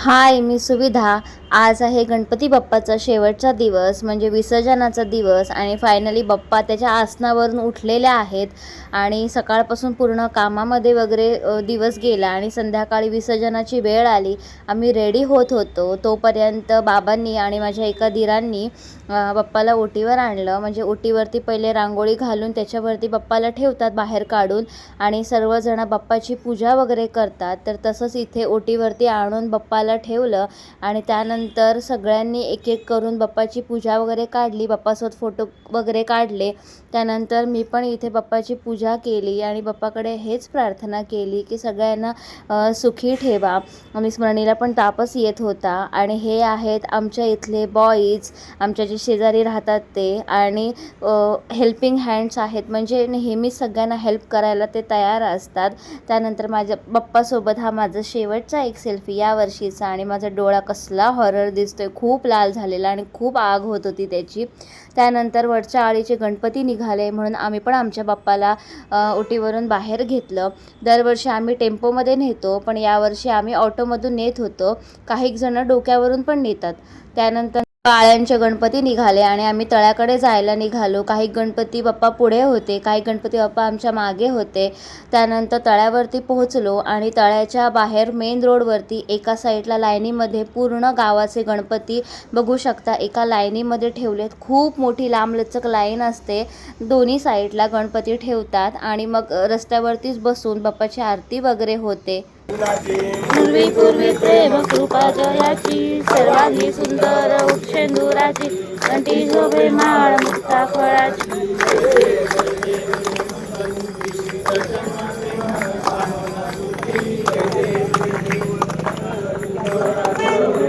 हाय, मी सुविधा. आज आहे गणपती बाप्पाचा शेवटचा दिवस म्हणजे विसर्जनाचा दिवस आणि फायनली बाप्पा त्याच्या आसनावरून उठलेले आहेत आणि सकाळपासून पूर्ण कामामध्ये वगैरे दिवस गेला आणि संध्याकाळी विसर्जनाची वेळ आली. आम्ही रेडी होत होतो तोपर्यंत बाबांनी आणि माझ्या एका दिरांनी बाप्पाला ओटीवर आणलं. म्हणजे ओटीवरती पहिले रांगोळी घालून त्याच्यावरती बाप्पाला ठेवतात बाहेर काढून आणि सर्वजण बाप्पाची पूजा वगैरे करतात. तर तसंच इथे ओटीवरती आणून बाप्पाला ठेवलं आणि त्यानंतर सगळ्यांनी एक एक करून बाप्पाची पूजा वगैरे काढली. बाप्पासोबत फोटो वगैरे काढले. त्यानंतर मी पण इथे बाप्पाची पूजा केली आणि बाप्पाकडे हेच प्रार्थना केली की सगळ्यांना सुखी ठेवा. आणि स्मरणीला पण तापच येत होता. आणि हे आहेत आमच्या इथले बॉईज, आमच्या जे शेजारी राहतात ते, आणि हेल्पिंग हँड्स आहेत, म्हणजे नेहमीच सगळ्यांना हेल्प करायला ते तयार असतात. त्यानंतर माझ्या बाप्पासोबत हा माझा शेवटचा एक सेल्फी या वर्षीचा. आणि माझा डोळा कसला हॉरर दिसतोय, खूप लाल झालेला आणि खूप आग होत होती त्याची. त्यानंतर वरच्या आळीचे गणपती निघाले म्हणून आम्ही पण आमच्या बाप्पाला ओटीवरून बाहेर घेतलं. दरवर्षी आम्ही टेम्पोमध्ये नेतो, पण यावर्षी आम्ही ऑटोमधून नेत होतो. काही जण डोक्यावरून पण नेतात. त्यानंतर काळ्यांचे गणपती निघाले आणि आम्ही तळ्याकडे जायला निघालो. काही गणपती बाप्पा पुढे होते, काही गणपती बाप्पा आमच्या मागे होते. त्यानंतर तळ्यावरती पोहोचलो आणि तळ्याच्या बाहेर मेन रोडवरती एका साईडला लाईनीमध्ये पूर्ण गावाचे गणपती बघू शकता, एका लाईनीमध्ये ठेवलेत. खूप मोठी लांबलचक लाईन असते, दोन्ही साईडला गणपती ठेवतात आणि मग रस्त्यावरतीच बसून बाप्पाची आरती वगैरे होते. पूर्वी पूर्वी प्रेम कृपा जयाची, सर्वांगी सुंदर उक्षेंदुराची, कंठी शोभे माळ मुक्ता फळाची.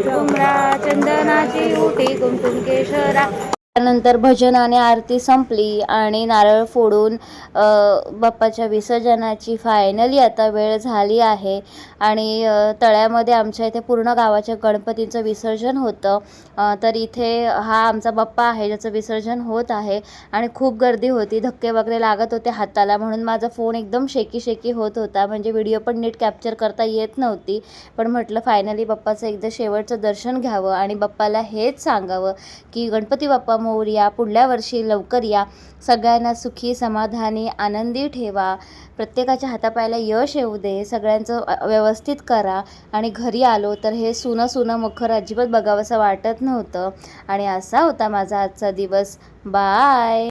कुमरा चंदनाची उटी कुमकुम केशरा. त्यानंतर भजन आणि आरती संपली आणि नारळ फोडून बाप्पाच्या विसर्जनाची फायनली आता वेळ झाली आहे. आणि तळ्यामध्ये आमच्या इथे पूर्ण गावाच्या गणपतीचं विसर्जन होतं. तर इथे हा आमचा बाप्पा आहे ज्याचं विसर्जन होत आहे आणि खूप गर्दी होती, धक्के वगैरे लागत होते हाताला, म्हणून माझा फोन एकदम शेकी होत होता. म्हणजे व्हिडिओ पण नीट कॅप्चर करता येत नव्हती. पण म्हटलं फायनली बाप्पाचं एकदा शेवटचं दर्शन घ्यावं आणि बाप्पाला हेच सांगावं की गणपती बाप्पा मोरया, पुढल्या वर्षी लवकर या, सगळ्यांना सुखी समाधानी आनंदी ठेवा, प्रत्येकाच्या हातापायाला यश येऊ दे, सगळ्यांचं व्यवस्थित करा. आणि घरी आलो तर हे सुनं मखर अजिबात बघावंसं वाटत नव्हतं. आणि असा होता माझा आजचा दिवस. बाय.